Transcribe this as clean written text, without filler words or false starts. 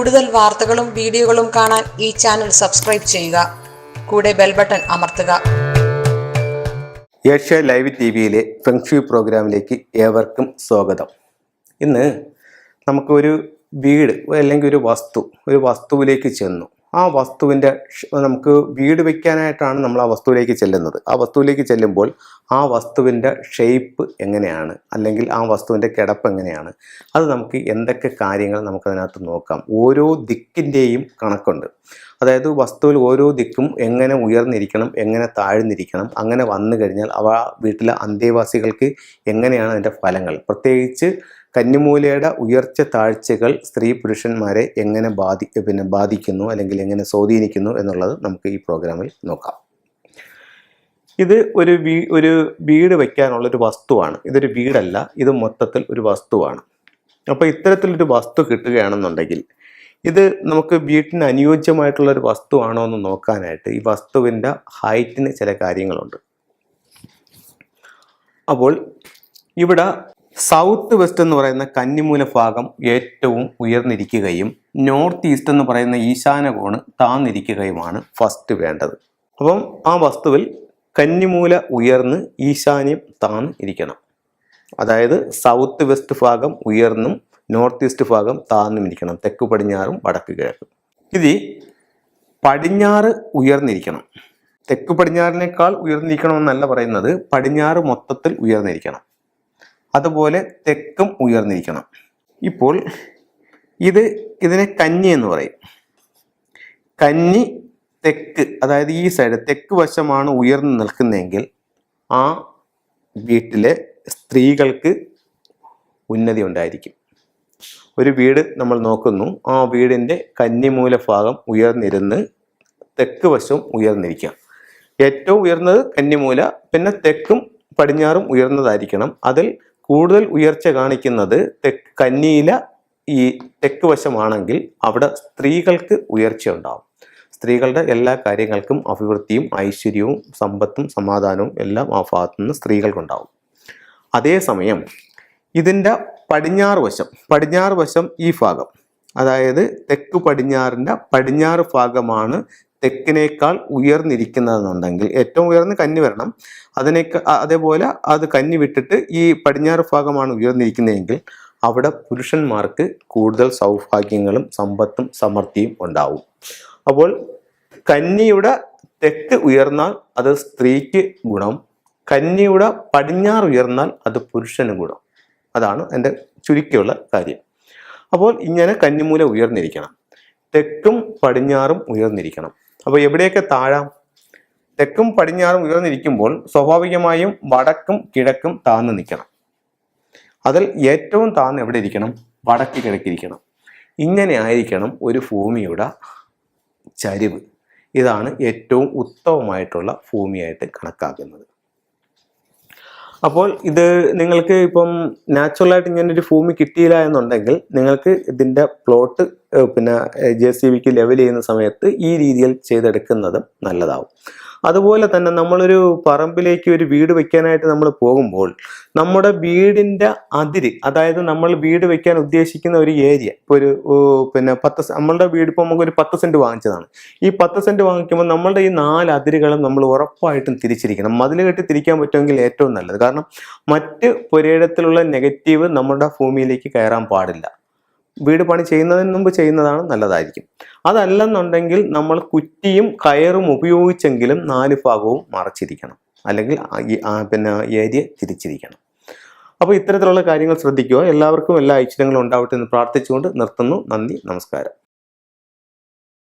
കൂടുതൽ വാർത്തകളും വീഡിയോകളും കാണാൻ ഈ ചാനൽ സബ്സ്ക്രൈബ് ചെയ്യുക. കൂടെ ബെൽ ബട്ടൺ അമർത്തുക. ഏഷ്യ ലൈവ് ടിവിയിലെ ഫെങ്ഷി പ്രോഗ്രാമിലേക്ക് ഏവർക്കും സ്വാഗതം. ഇന്ന് നമുക്കൊരു വീട് അല്ലെങ്കിൽ ഒരു വസ്തുവിലേക്ക് ചെന്നു. ആ വസ്തുവിൻ്റെ നമുക്ക് വീട് വയ്ക്കാനായിട്ടാണ് നമ്മൾ ആ വസ്തുവിലേക്ക് ചെല്ലുന്നത്. ആ വസ്തുവിലേക്ക് ചെല്ലുമ്പോൾ ആ വസ്തുവിൻ്റെ ഷേപ്പ് എങ്ങനെയാണ്, അല്ലെങ്കിൽ ആ വസ്തുവിൻ്റെ കിടപ്പ് എങ്ങനെയാണ്, അത് നമുക്ക് എന്തൊക്കെ കാര്യങ്ങൾ നമുക്കതിനകത്ത് നോക്കാം. ഓരോ ദിക്കിൻ്റെയും കണക്കുണ്ട്. അതായത് വസ്തുവിൽ ഓരോ ദിക്കും എങ്ങനെ ഉയർന്നിരിക്കണം, എങ്ങനെ താഴ്ന്നിരിക്കണം, അങ്ങനെ വന്നു കഴിഞ്ഞാൽ വീട്ടിലെ അന്തേവാസികൾക്ക് എങ്ങനെയാണ് അതിൻ്റെ ഫലങ്ങൾ, പ്രത്യേകിച്ച് കന്നിമൂലയുടെ ഉയർച്ച താഴ്ചകൾ സ്ത്രീ പുരുഷന്മാരെ എങ്ങനെ ബാധിക്കുന്നു അല്ലെങ്കിൽ എങ്ങനെ സ്വാധീനിക്കുന്നു എന്നുള്ളത് നമുക്ക് ഈ പ്രോഗ്രാമിൽ നോക്കാം. ഇത് ഒരു വീട് വയ്ക്കാനുള്ളൊരു വസ്തുവാണ്. ഇതൊരു വീടല്ല, ഇത് മൊത്തത്തിൽ ഒരു വസ്തുവാണ്. അപ്പോൾ ഇത്തരത്തിലൊരു വസ്തു കിട്ടുകയാണെന്നുണ്ടെങ്കിൽ ഇത് നമുക്ക് വീട്ടിന് അനുയോജ്യമായിട്ടുള്ളൊരു വസ്തുവാണോ എന്ന് നോക്കാനായിട്ട് ഈ വസ്തുവിൻ്റെ ഹൈറ്റിന് ചില കാര്യങ്ങളുണ്ട്. അപ്പോൾ ഇവിടെ സൗത്ത് വെസ്റ്റ് എന്ന് പറയുന്ന കന്നിമൂല ഭാഗം ഏറ്റവും ഉയർന്നിരിക്കുകയും നോർത്ത് ഈസ്റ്റ് എന്ന് പറയുന്ന ഈശാന കോണ് താന്നിരിക്കുകയുമാണ് ഫസ്റ്റ് വേണ്ടത്. അപ്പം ആ വസ്തുവിൽ കന്നിമൂല ഉയർന്ന് ഈശാന്യം താന്ന് ഇരിക്കണം. അതായത് സൗത്ത് വെസ്റ്റ് ഭാഗം ഉയർന്നും നോർത്ത് ഈസ്റ്റ് ഭാഗം താന്നും ഇരിക്കണം. തെക്ക് പടിഞ്ഞാറും വടക്ക് കിഴക്കും. ഇത് പടിഞ്ഞാറ് ഉയർന്നിരിക്കണം. തെക്ക് പടിഞ്ഞാറിനേക്കാൾ ഉയർന്നിരിക്കണമെന്നല്ല പറയുന്നത്, പടിഞ്ഞാറ് മൊത്തത്തിൽ ഉയർന്നിരിക്കണം. അതുപോലെ തെക്കും ഉയർന്നിരിക്കണം. ഇപ്പോൾ ഇതിനെ കന്നി എന്ന് പറയും. കന്നി തെക്ക്, അതായത് ഈ സൈഡ് തെക്ക് വശമാണ് ഉയർന്നു നിൽക്കുന്നതെങ്കിൽ ആ വീട്ടിലെ സ്ത്രീകൾക്ക് ഉന്നതി ഉണ്ടായിരിക്കും. ഒരു വീട് നമ്മൾ നോക്കുന്നു, ആ വീടിൻ്റെ കന്നിമൂല ഭാഗം ഉയർന്നിരുന്ന് തെക്ക് വശവും ഉയർന്നിരിക്കുക. ഏറ്റവും ഉയർന്നത് കന്നിമൂല, പിന്നെ തെക്കും പടിഞ്ഞാറും ഉയർന്നതായിരിക്കണം. അതിൽ കൂടുതൽ ഉയർച്ച കാണിക്കുന്നത് കന്നിയില ഈ തെക്ക് വശമാണെങ്കിൽ അവിടെ സ്ത്രീകൾക്ക് ഉയർച്ച ഉണ്ടാവും. സ്ത്രീകളുടെ എല്ലാ കാര്യങ്ങൾക്കും അഭിവൃദ്ധിയും ഐശ്വര്യവും സമ്പത്തും സമാധാനവും എല്ലാം ആ ഭാഗത്തു നിന്ന് സ്ത്രീകൾക്കുണ്ടാവും. അതേസമയം ഇതിൻ്റെ പടിഞ്ഞാറ് വശം ഈ ഭാഗം, അതായത് തെക്ക് പടിഞ്ഞാറിൻ്റെ പടിഞ്ഞാറ് ഭാഗമാണ് തെക്കിനേക്കാൾ ഉയർന്നിരിക്കുന്നതെന്നുണ്ടെങ്കിൽ ഏറ്റവും ഉയർന്ന് കന്നി വരണം. അതേപോലെ അത് കന്നി വിട്ടിട്ട് ഈ പടിഞ്ഞാറ് ഭാഗമാണ് ഉയർന്നിരിക്കുന്നതെങ്കിൽ അവിടെ പുരുഷന്മാർക്ക് കൂടുതൽ സൗഭാഗ്യങ്ങളും സമ്പത്തും സമൃദ്ധിയും ഉണ്ടാവും. അപ്പോൾ കന്നിയുടെ തെക്ക് ഉയർന്നാൽ അത് സ്ത്രീക്ക് ഗുണം, കന്നിയുടെ പടിഞ്ഞാറ് ഉയർന്നാൽ അത് പുരുഷന് ഗുണം. അതാണ് എൻ്റെ ചുരുക്കിയുള്ള കാര്യം. അപ്പോൾ ഇങ്ങനെ കന്നിമൂല ഉയർന്നിരിക്കണം, തെക്കും പടിഞ്ഞാറും ഉയർന്നിരിക്കണം. അപ്പോൾ എവിടെയൊക്കെ താഴാം? തെക്കും പടിഞ്ഞാറും ഉയർന്നിരിക്കുമ്പോൾ സ്വാഭാവികമായും വടക്കും കിഴക്കും താഴ്ന്നു നിൽക്കണം. അതിൽ ഏറ്റവും താഴ്ന്ന് എവിടെ ഇരിക്കണം? വടക്ക് കിഴക്കിരിക്കണം. ഇങ്ങനെ ആയിരിക്കണം ഒരു ഭൂമിയുടെ ചരിവ്. ഇതാണ് ഏറ്റവും ഉത്തമമായിട്ടുള്ള ഭൂമിയായിട്ട് കണക്കാക്കുന്നത്. അപ്പോൾ ഇത് നിങ്ങൾക്ക് ഇപ്പം നാച്ചുറലായിട്ട് ഇങ്ങനൊരു ഭൂമി കിട്ടിയില്ല എന്നുണ്ടെങ്കിൽ നിങ്ങൾക്ക് ഇതിൻ്റെ പ്ലോട്ട് JCBക്ക് ലെവൽ ചെയ്യുന്ന സമയത്ത് ഈ രീതിയിൽ ചെയ്തെടുക്കുന്നത് നല്ലതാവും. അതുപോലെ തന്നെ നമ്മളൊരു പറമ്പിലേക്ക് ഒരു വീട് വെക്കാനായിട്ട് നമ്മൾ പോകുമ്പോൾ നമ്മുടെ വീടിൻ്റെ അതിര്, അതായത് നമ്മൾ വീട് വെക്കാൻ ഉദ്ദേശിക്കുന്ന ഒരു ഏരിയ, ഇപ്പോൾ ഒരു നമ്മളുടെ വീട് ഇപ്പോൾ നമുക്കൊരു 10 സെൻറ്റ് വാങ്ങിച്ചതാണ്. ഈ 10 സെൻറ്റ് വാങ്ങിക്കുമ്പോൾ നമ്മളുടെ ഈ 4 അതിരുകളും നമ്മൾ ഉറപ്പായിട്ടും തിരിച്ചിരിക്കണം. മതിൽ കെട്ടി തിരിക്കാൻ പറ്റുമെങ്കിൽ ഏറ്റവും നല്ലത്. കാരണം മറ്റ് പുരയിടത്തിലുള്ള നെഗറ്റീവ് നമ്മുടെ ഭൂമിയിലേക്ക് കയറാൻ പാടില്ല. വീട് പണി ചെയ്യുന്നതിന് മുമ്പ് ചെയ്യുന്നതാണ് നല്ലതായിരിക്കും. അതല്ലെന്നുണ്ടെങ്കിൽ നമ്മൾ കുറ്റിയും കയറും ഉപയോഗിച്ചെങ്കിലും 4 ഭാഗവും മറച്ചിരിക്കണം, അല്ലെങ്കിൽ ഏരിയ തിരിച്ചിരിക്കണം. അപ്പോൾ ഇത്തരത്തിലുള്ള കാര്യങ്ങൾ ശ്രദ്ധിക്കുക. എല്ലാവർക്കും എല്ലാ ഐശ്വര്യങ്ങളും ഉണ്ടാവട്ടെ എന്ന് പ്രാർത്ഥിച്ചുകൊണ്ട് നിർത്തുന്നു. നന്ദി, നമസ്കാരം.